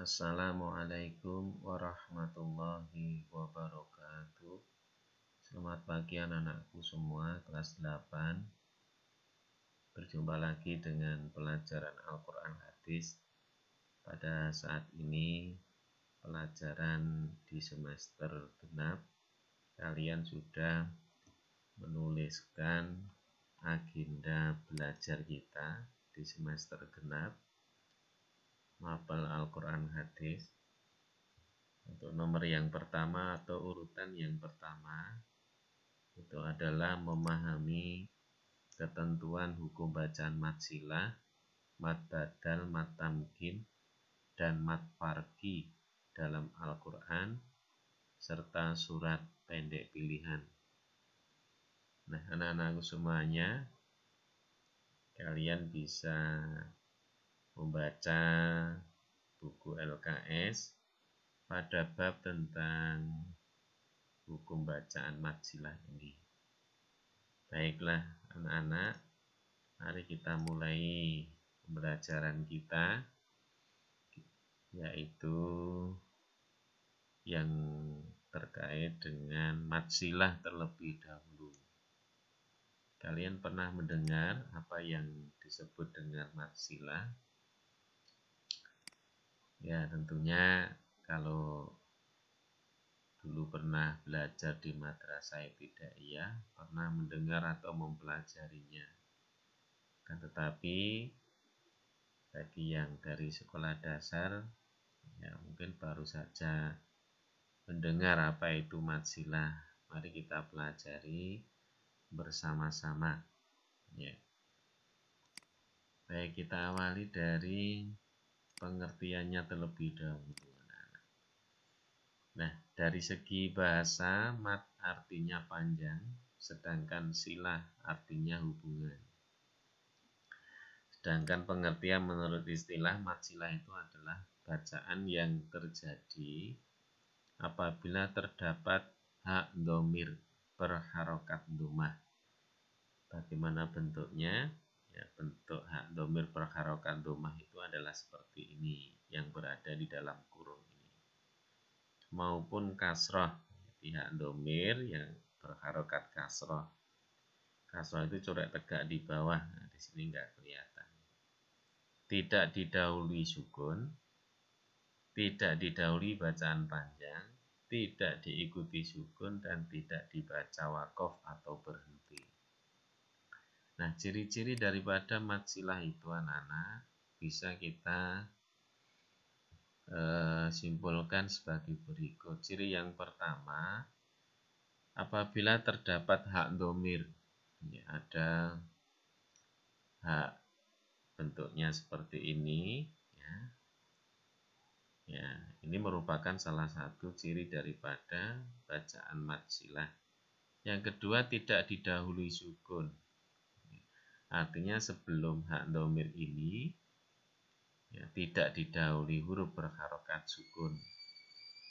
Assalamualaikum warahmatullahi wabarakatuh. Selamat pagi anak-anakku semua kelas 8. Berjumpa lagi dengan pelajaran Al-Quran Hadis. Pada saat ini pelajaran di semester genap. Kalian sudah menuliskan agenda belajar kita di semester genap. Mapel Al-Quran Hadis. Untuk nomor yang pertama atau urutan yang pertama itu adalah memahami ketentuan hukum bacaan mad silah, mad badal, mad tamkin, dan mad farqi dalam Al-Quran serta surat pendek pilihan. Nah, anak-anakku semuanya, kalian bisa membaca buku LKS pada bab tentang hukum bacaan mad silah ini. Baiklah anak-anak, mari kita mulai pembelajaran kita, yaitu yang terkait dengan mad silah terlebih dahulu. Kalian pernah mendengar apa yang disebut dengan mad silah? Ya, tentunya kalau dulu pernah belajar di madrasah ibtidaiyah, pernah mendengar atau mempelajarinya. Kan tetapi bagi yang dari sekolah dasar, ya mungkin baru saja mendengar apa itu mad silah. Mari kita pelajari bersama-sama. Ya. Baik, kita awali dari pengertiannya terlebih dahulu. Nah, dari segi bahasa, mad artinya panjang, sedangkan silah artinya hubungan. Sedangkan pengertian menurut istilah, mad silah itu adalah bacaan yang terjadi apabila terdapat hak dhamir berharokat dhammah. Bagaimana bentuknya? Ya, bentuk hak dhamir berharokat dhammah itu adalah seperti ini, yang berada di dalam kurung ini. Maupun kasroh, hak dhamir yang berharokat kasroh. Kasroh itu coret tegak di bawah, nah, di sini nggak kelihatan. Tidak didahului sukun, tidak didahului bacaan panjang, tidak diikuti sukun, dan tidak dibaca wakof atau berhenti. Nah, ciri-ciri daripada mad silah itu anak-anak bisa kita simpulkan sebagai berikut. Ciri yang pertama, apabila terdapat hak dhamir, ya, ada hak bentuknya seperti ini, ya, ini merupakan salah satu ciri daripada bacaan mad silah. Yang kedua, tidak didahului sukun. Artinya sebelum hak dhamir ini, ya, tidak didahului huruf berharokat sukun.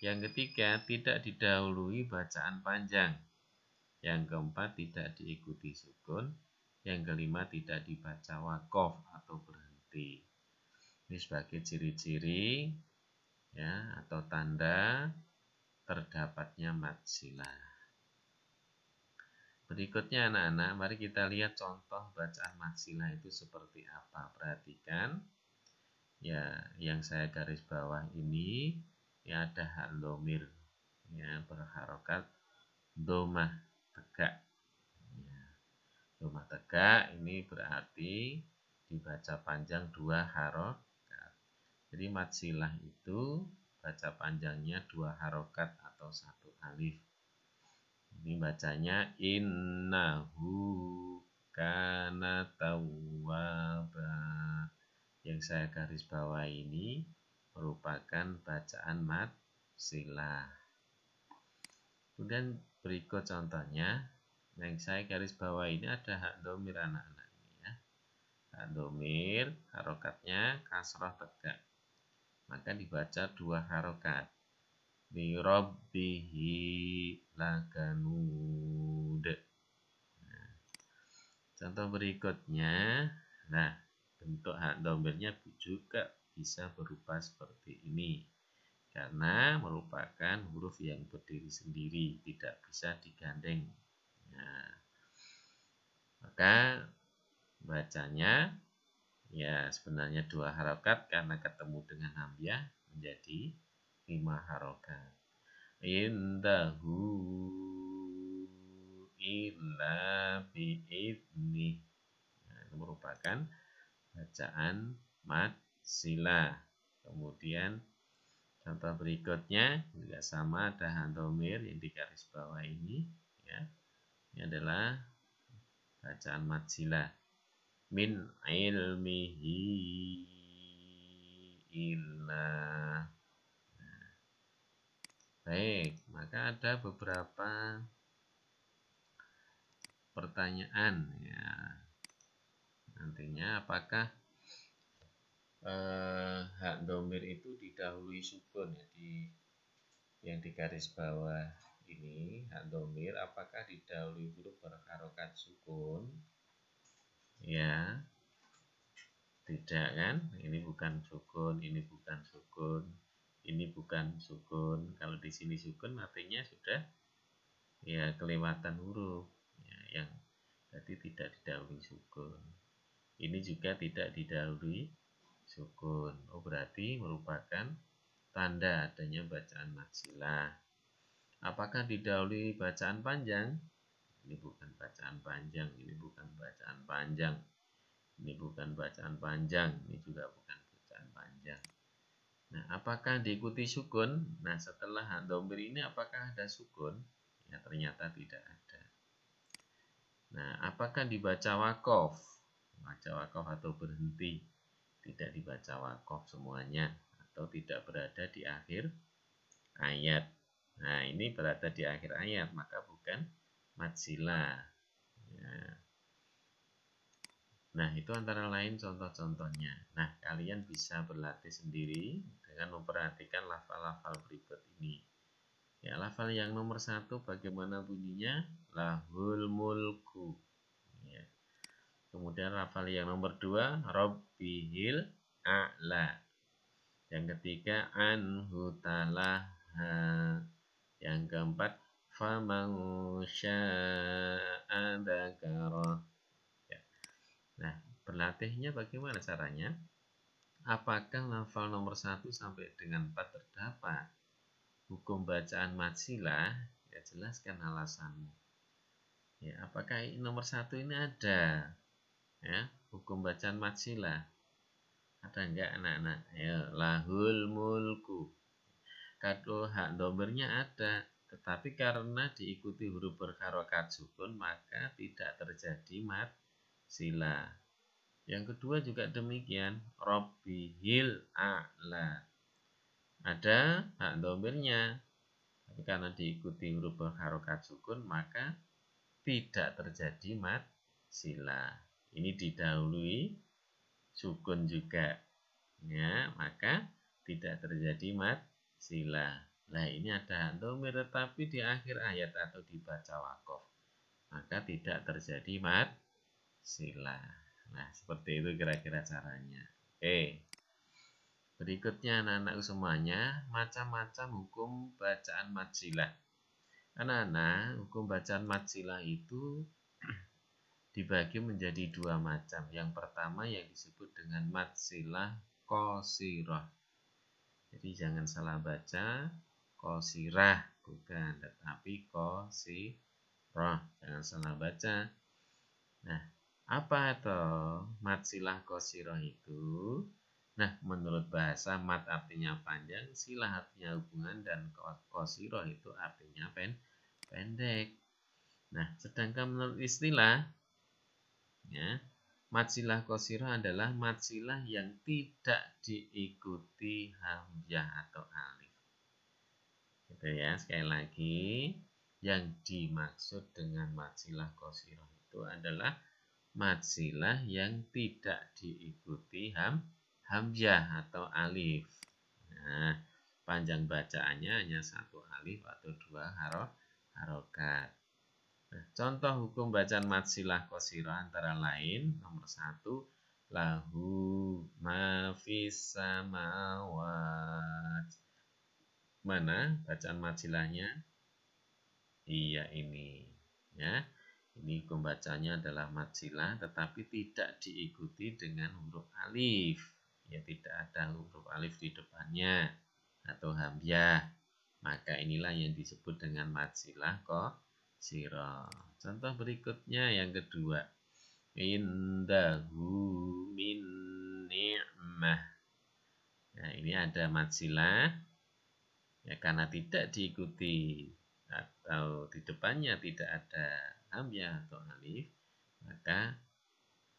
Yang ketiga, tidak didahului bacaan panjang. Yang keempat, tidak diikuti sukun. Yang kelima, tidak dibaca wakof atau berhenti. Ini sebagai ciri-ciri, ya, atau tanda terdapatnya mad silah. Berikutnya anak-anak, mari kita lihat contoh bacaan mad silah itu seperti apa. Perhatikan, ya, yang saya garis bawah ini, ya, ada hak dhamir, ya, berharokat dhammah tegak. Ya, dhammah tegak ini berarti dibaca panjang 2 harokat. Jadi mad silah itu baca panjangnya 2 harokat atau 1 alif. Ini bacanya innahu kana tawwaba. Yang saya garis bawah ini merupakan bacaan mad silah. Kemudian berikut contohnya, yang saya garis bawah ini ada hak dhamir anak-anak ini, ya. Hak dhamir harokatnya kasroh tegak, maka dibaca 2 harokat. Bi rabbihi lakanud. Nah, contoh berikutnya, nah, bentuk hak dhamirnya juga bisa berupa seperti ini. Karena merupakan huruf yang berdiri sendiri, tidak bisa digandeng. Nah, maka bacanya ya sebenarnya 2 harokat karena ketemu dengan hamzah menjadi 5 harokat. Indahu illa bi'idnih. Nah, itu merupakan bacaan mad silah. Kemudian contoh berikutnya juga sama, ada handomir yang di garis bawah ini ya. Ini adalah bacaan mad silah. Min ilmihi illa. Baik, maka ada beberapa pertanyaan ya. Nantinya apakah hak domir itu didahului sukun ya, yang di garis bawah ini hak domir apakah didahului huruf berharokat sukun? Ya, tidak kan? Ini bukan sukun, ini bukan sukun, ini bukan sukun. Kalau di sini sukun artinya sudah ya kelewatan huruf ya, yang jadi tidak didahului sukun. Ini juga tidak didahului sukun. Oh, berarti merupakan tanda adanya bacaan mad silah. Apakah didahului bacaan panjang? Ini bukan bacaan panjang, ini bukan bacaan panjang. Ini bukan bacaan panjang, ini juga bukan bacaan panjang. Nah, apakah diikuti sukun? Nah, setelah domir ini apakah ada sukun? Ya, ternyata tidak ada. Nah, apakah dibaca wakof? Baca wakof atau berhenti? Tidak dibaca wakof semuanya, atau tidak berada di akhir ayat. Nah, ini berada di akhir ayat, maka bukan mad silah. Ya. Nah, itu antara lain contoh-contohnya. Nah, kalian bisa berlatih sendiri dengan memperhatikan lafal-lafal berikut ini. Ya, lafal yang nomor 1 bagaimana bunyinya? Lahul mulku. Ya. Kemudian lafal yang nomor 2, Rabbihil a'la. Yang ketiga, anhu talaha. Yang keempat, faman sya'a dzakara. Ya. Nah, berlatihnya bagaimana caranya? Apakah lafal nomor 1 sampai dengan 4 terdapat hukum bacaan mad silah? Ya, jelaskan alasanmu. Ya, apakah nomor 1 ini ada ya hukum bacaan mad silah? Ada enggak anak-anak? Ya, lahul mulku. Kalau hak domirnya ada, tetapi karena diikuti huruf berharokat sukun maka tidak terjadi mad silah. Yang kedua juga demikian, Rabbihil a'la. Ada hak domirnya, tapi karena diikuti huruf berharokat sukun maka tidak terjadi mad silah. Ini didahului sukun juga ya, maka tidak terjadi mad silah. Nah, ini ada domir tetapi di akhir ayat atau dibaca wakof, maka tidak terjadi mad silah. Nah, seperti itu kira-kira caranya. Oke. Berikutnya anak-anak semuanya, macam-macam hukum bacaan mad silah. Anak-anak, hukum bacaan mad silah itu dibagi menjadi 2 macam. Yang pertama yang disebut dengan mad silah qasirah. Jadi jangan salah baca qasirah, bukan, tetapi qasirah. Jangan salah baca. Nah, apa itu mad silah qasirah itu? Nah, menurut bahasa mad artinya panjang, silah artinya hubungan, dan qasirah itu artinya pendek. Nah, sedangkan menurut istilah ya, mad silah qasirah adalah mad silah yang tidak diikuti hamzah atau alif. Gitu ya, sekali lagi, yang dimaksud dengan mad silah qasirah itu adalah mad silah yang tidak diikuti hamzah atau alif. Nah, panjang bacaannya hanya 1 alif atau 2 harokat. Nah, contoh hukum bacaan mad silah qasirah antara lain nomor 1, lahu ma fis samawat. Mana bacaan majilahnya? Iya ini, ya. Ini hukum bacanya adalah majilah, tetapi tidak diikuti dengan huruf alif. Ya, tidak ada huruf alif di depannya atau hamzah. Maka inilah yang disebut dengan majilah qasirah. Contoh berikutnya yang kedua. Indahu min ni'mah. Nah, ini ada majilah. Ya, karena tidak diikuti atau di depannya tidak ada hamzah atau alif, maka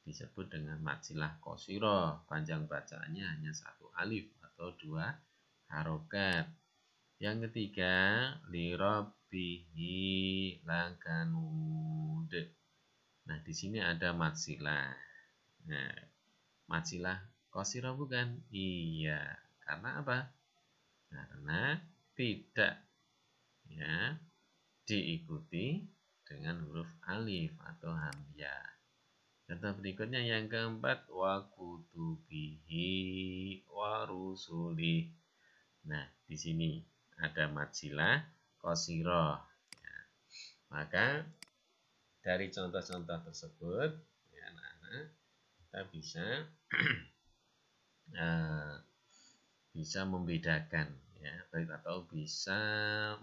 disebut dengan majilah qasirah. Panjang bacaannya hanya satu alif atau dua harokat. Yang ketiga, lirabbihi lakanud. Nah, di sini ada majilah. Nah, majilah qasirah bukan? Iya. Karena apa? Karena tidak, ya, diikuti dengan huruf alif atau hamzah. Contoh berikutnya yang keempat, wa kutubihi wa rusulih. Nah, di sini ada majilah qasirah. Ya, maka dari contoh-contoh tersebut, ya, anak-anak, kita bisa membedakan, ya, baik atau bisa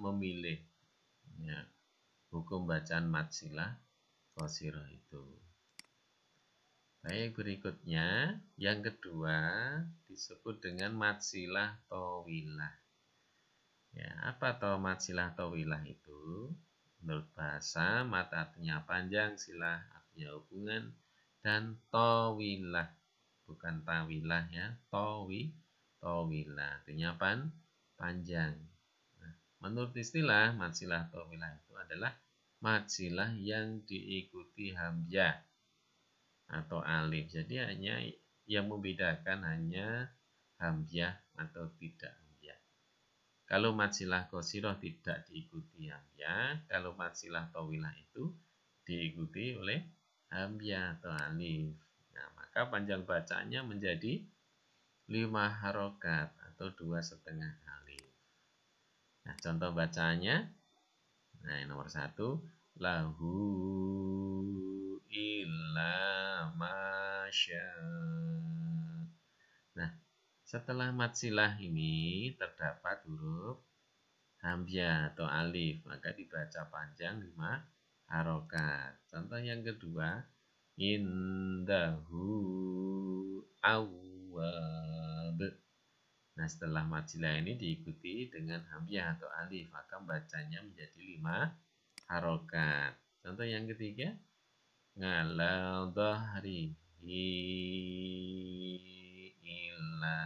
memilih, ya, hukum bacaan majilah qasirah itu. Baik, berikutnya yang kedua disebut dengan majilah tawilah. Ya, apa toh majilah tawilah itu? Menurut bahasa, mata artinya panjang, silah artinya hubungan, dan tawilah bukan tawilah, ya, tawilah artinya panjang. Nah, menurut istilah majilah tawilah itu adalah majilah yang diikuti hamzah atau alif. Jadi hanya yang membedakan hanya hamzah atau tidak hamzah. Kalau majilah qasirah tidak diikuti hamzah, kalau majilah tawilah itu diikuti oleh hamzah atau alif. Nah, maka panjang bacanya menjadi 5 harokat atau 2,5 alif. Nah, contoh bacanya. Nah, yang nomor 1, lahu illa masya. Nah, setelah majilah ini terdapat huruf hamzah atau alif, maka dibaca panjang 5 harokat. Contoh yang kedua, indahu awwab. Nah, setelah majilah ini diikuti dengan hamzah atau alif, maka bacanya menjadi 5 harokat. Contoh yang ketiga, ngala dhahrihi illa.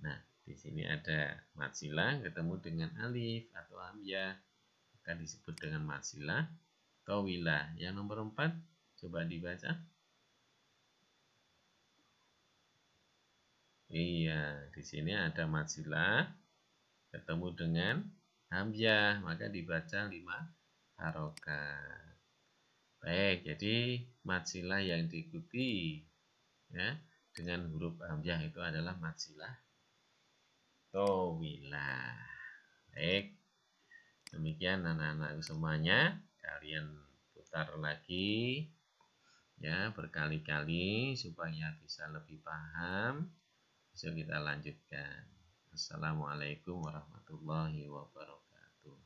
Nah, di sini ada majilah ketemu dengan alif atau hamzah, maka disebut dengan majilah tawilah. Yang nomor 4, coba dibaca. Iya, di sini ada majilah ketemu dengan hamzah, maka dibaca 5 harokat. Baik, jadi majilah yang diikuti, ya, dengan huruf hamzah itu adalah majilah tawilah. Baik, demikian anak-anak semuanya. Kalian putar lagi, ya, berkali-kali supaya bisa lebih paham. Bisa kita lanjutkan. Assalamualaikum warahmatullahi wabarakatuh.